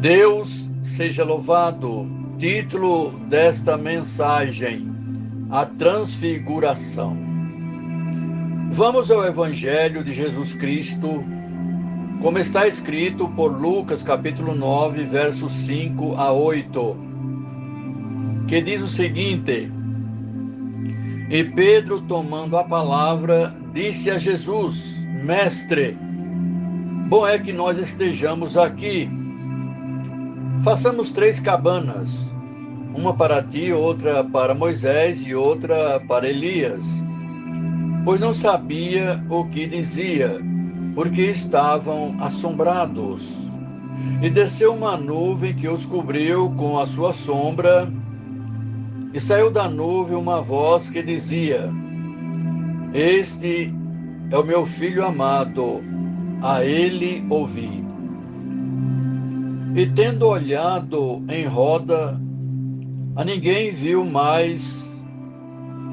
Deus seja louvado. Título desta mensagem: a transfiguração. Vamos ao Evangelho de Jesus Cristo, como está escrito por Lucas, capítulo 9, versos 5 a 8, que diz o seguinte: E Pedro, tomando a palavra, disse a Jesus: Mestre, bom é que nós estejamos aqui. Façamos 3 cabanas, uma para ti, outra para Moisés e outra para Elias. Pois não sabia o que dizia, porque estavam assombrados. E desceu uma nuvem que os cobriu com a sua sombra, e saiu da nuvem uma voz que dizia: Este é o meu filho amado, a ele ouvi. E tendo olhado em roda, a ninguém viu mais,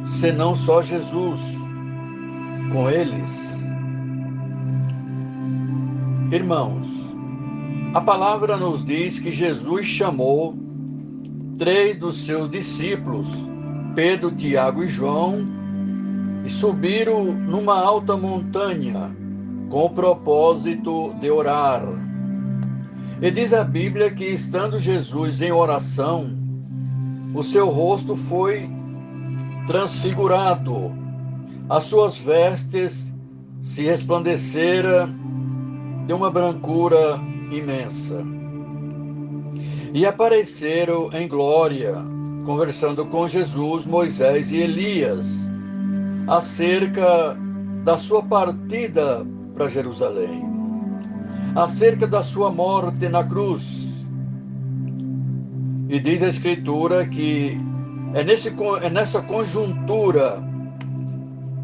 senão só Jesus com eles. Irmãos, a palavra nos diz que Jesus chamou 3 dos seus discípulos, Pedro, Tiago e João, e subiram numa alta montanha com o propósito de orar. E diz a Bíblia que, estando Jesus em oração, o seu rosto foi transfigurado, as suas vestes se resplandeceram de uma brancura imensa. E apareceram em glória, conversando com Jesus, Moisés e Elias, acerca da sua partida para Jerusalém, acerca da sua morte na cruz. E diz a Escritura que é nessa conjuntura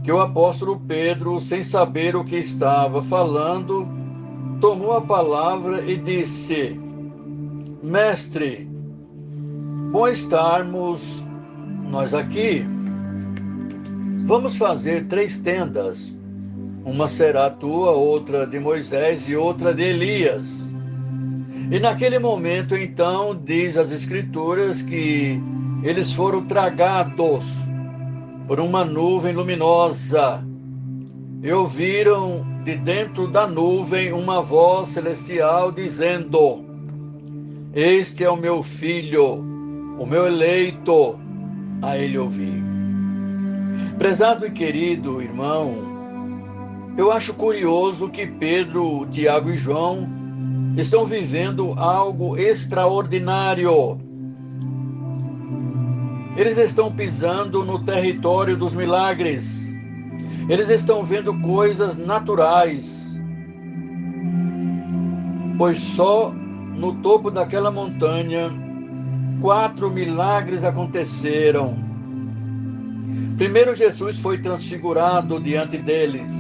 que o apóstolo Pedro, sem saber o que estava falando, tomou a palavra e disse: Mestre, bom estarmos nós aqui. Vamos fazer 3 tendas. Uma será tua, outra de Moisés e outra de Elias. E naquele momento, então, diz as Escrituras que eles foram tragados por uma nuvem luminosa e ouviram de dentro da nuvem uma voz celestial dizendo: Este é o meu filho, o meu eleito, a ele ouvi. Prezado e querido irmão, eu acho curioso que Pedro, Tiago e João estão vivendo algo extraordinário. Eles estão pisando no território dos milagres. Eles estão vendo coisas naturais. Pois só no topo daquela montanha, 4 milagres aconteceram. Primeiro, Jesus foi transfigurado diante deles.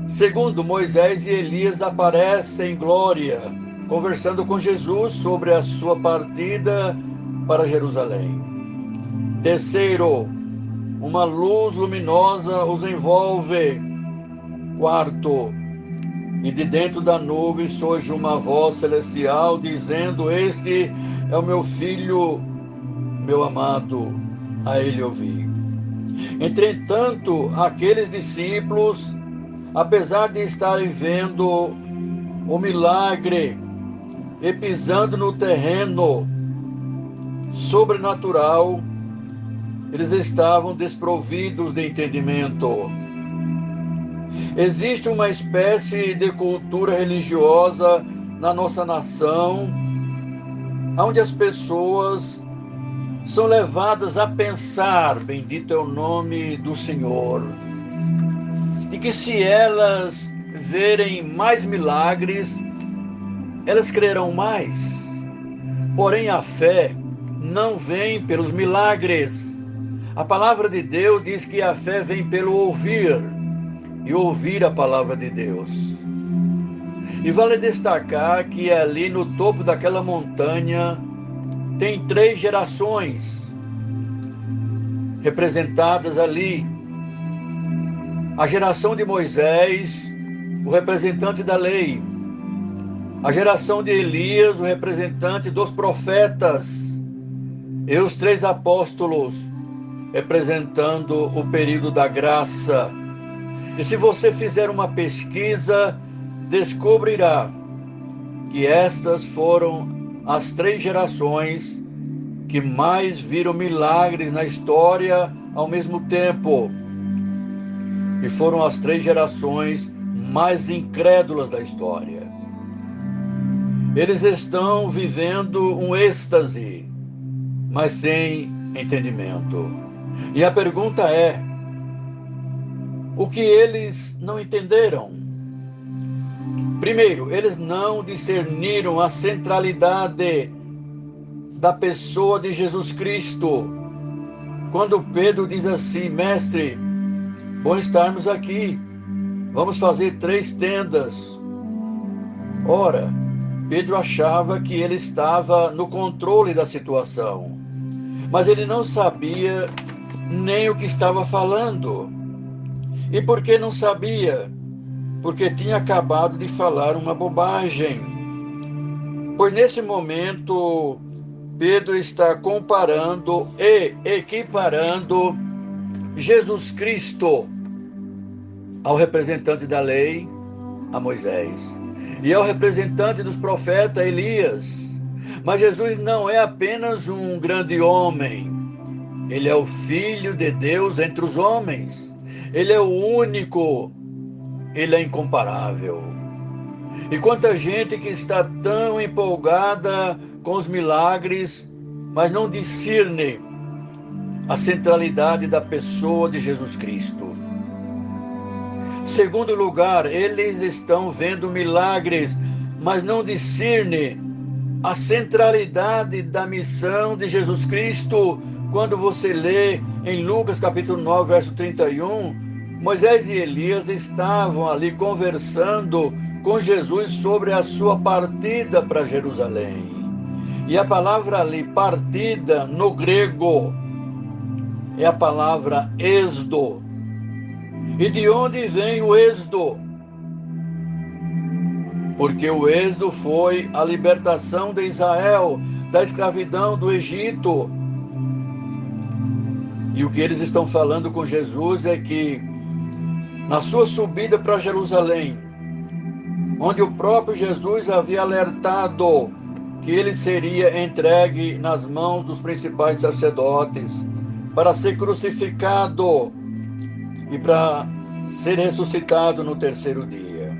Segundo, Moisés e Elias aparecem em glória, conversando com Jesus sobre a sua partida para Jerusalém. Terceiro, uma luz luminosa os envolve. Quarto, e de dentro da nuvem surge uma voz celestial dizendo: Este é o meu filho, meu amado, a ele ouvi. Entretanto, aqueles discípulos, apesar de estarem vendo o milagre e pisando no terreno sobrenatural, eles estavam desprovidos de entendimento. Existe uma espécie de cultura religiosa na nossa nação, onde as pessoas são levadas a pensar, bendito é o nome do Senhor, de que se elas verem mais milagres, elas crerão mais. Porém, a fé não vem pelos milagres. A palavra de Deus diz que a fé vem pelo ouvir, e ouvir a palavra de Deus. E vale destacar que ali no topo daquela montanha tem 3 gerações representadas ali. A geração de Moisés, o representante da lei. a geração de Elias, o representante dos profetas, e os 3 apóstolos, representando o período da graça. E se você fizer uma pesquisa, descobrirá que estas foram as 3 gerações que mais viram milagres na história ao mesmo tempo. E foram as 3 gerações mais incrédulas da história. Eles estão vivendo um êxtase, mas sem entendimento. E a pergunta é: o que eles não entenderam? Primeiro, eles não discerniram a centralidade da pessoa de Jesus Cristo. Quando Pedro diz assim: mestre, bom estarmos aqui, vamos fazer 3 tendas. Ora, Pedro achava que ele estava no controle da situação, mas ele não sabia nem o que estava falando. E por que não sabia? Porque tinha acabado de falar uma bobagem. Pois nesse momento, Pedro está comparando e equiparando Jesus Cristo ao representante da lei, a Moisés, e ao representante dos profetas, Elias. Mas Jesus não é apenas um grande homem, ele é o Filho de Deus entre os homens. Ele é o único, ele é incomparável. E quanta gente que está tão empolgada com os milagres, mas não discerne a centralidade da pessoa de Jesus Cristo. Segundo lugar, eles estão vendo milagres, mas não discernem a centralidade da missão de Jesus Cristo. Quando você lê em Lucas capítulo 9, verso 31, Moisés e Elias estavam ali conversando com Jesus sobre a sua partida para Jerusalém. E a palavra ali, partida, no grego, é a palavra êxodo. E de onde vem o êxodo? Porque o êxodo foi a libertação de Israel da escravidão do Egito. E o que eles estão falando com Jesus é que na sua subida para Jerusalém, onde o próprio Jesus havia alertado que ele seria entregue nas mãos dos principais sacerdotes para ser crucificado e para ser ressuscitado no 3º dia.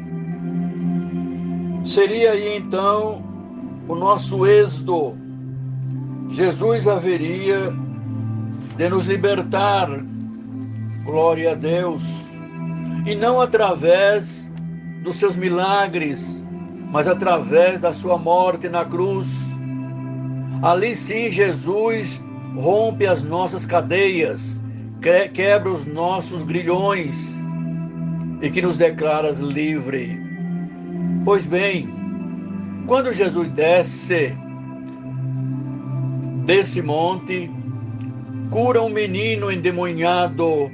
Seria aí então o nosso êxodo. Jesus haveria de nos libertar, glória a Deus, e não através dos seus milagres, mas através da sua morte na cruz. Ali sim Jesus rompe as nossas cadeias, quebra os nossos grilhões e que nos declara livre. Pois bem, quando Jesus desce desse monte, cura um menino endemoniado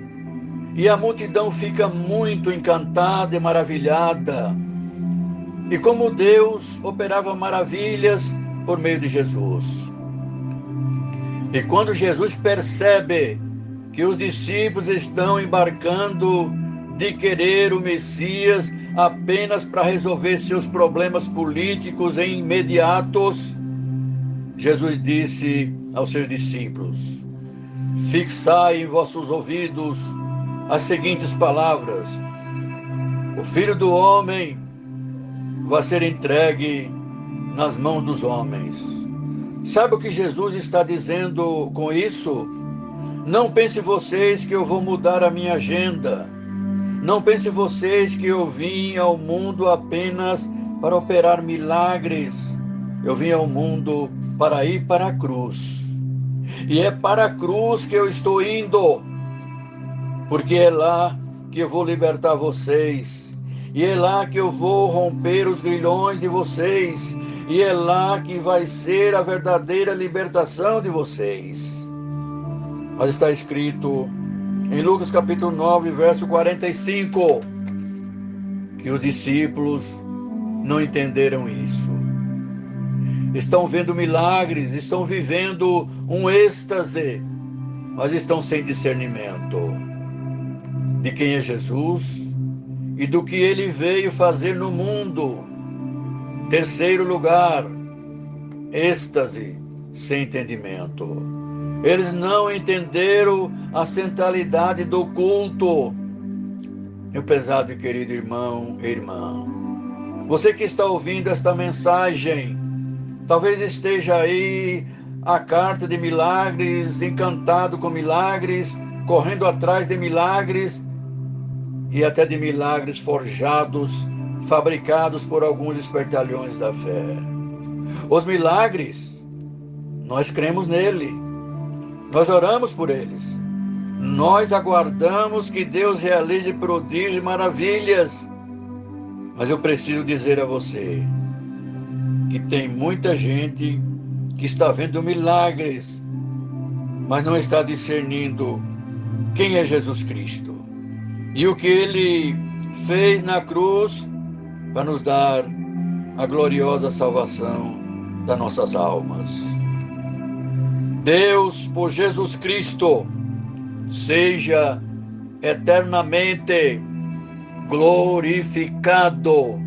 e a multidão fica muito encantada e maravilhada. E como Deus operava maravilhas por meio de Jesus. E quando Jesus percebe que os discípulos estão embarcando de querer o Messias apenas para resolver seus problemas políticos e imediatos, Jesus disse aos seus discípulos: fixai em vossos ouvidos as seguintes palavras: o Filho do Homem vai ser entregue nas mãos dos homens. Sabe o que Jesus está dizendo com isso? Não pense vocês que eu vou mudar a minha agenda. Não pense vocês que eu vim ao mundo apenas para operar milagres. Eu vim ao mundo para ir para a cruz. E é para a cruz que eu estou indo, porque é lá que eu vou libertar vocês. E é lá que eu vou romper os grilhões de vocês. E é lá que vai ser a verdadeira libertação de vocês. Mas está escrito em Lucas capítulo 9, verso 45, que os discípulos não entenderam isso. Estão vendo milagres, estão vivendo um êxtase, mas estão sem discernimento de quem é Jesus e do que ele veio fazer no mundo. Terceiro lugar, êxtase sem entendimento. Eles não entenderam a centralidade do culto. Meu pesado e querido irmão e irmã, você que está ouvindo esta mensagem, talvez esteja aí a carta de milagres, encantado com milagres, correndo atrás de milagres e até de milagres forjados, fabricados por alguns espertalhões da fé. Os milagres, nós cremos nele, nós oramos por eles, nós aguardamos que Deus realize prodígios e maravilhas. Mas eu preciso dizer a você que tem muita gente que está vendo milagres, mas não está discernindo quem é Jesus Cristo e o que ele fez na cruz para nos dar a gloriosa salvação das nossas almas. Deus, por Jesus Cristo, seja eternamente glorificado.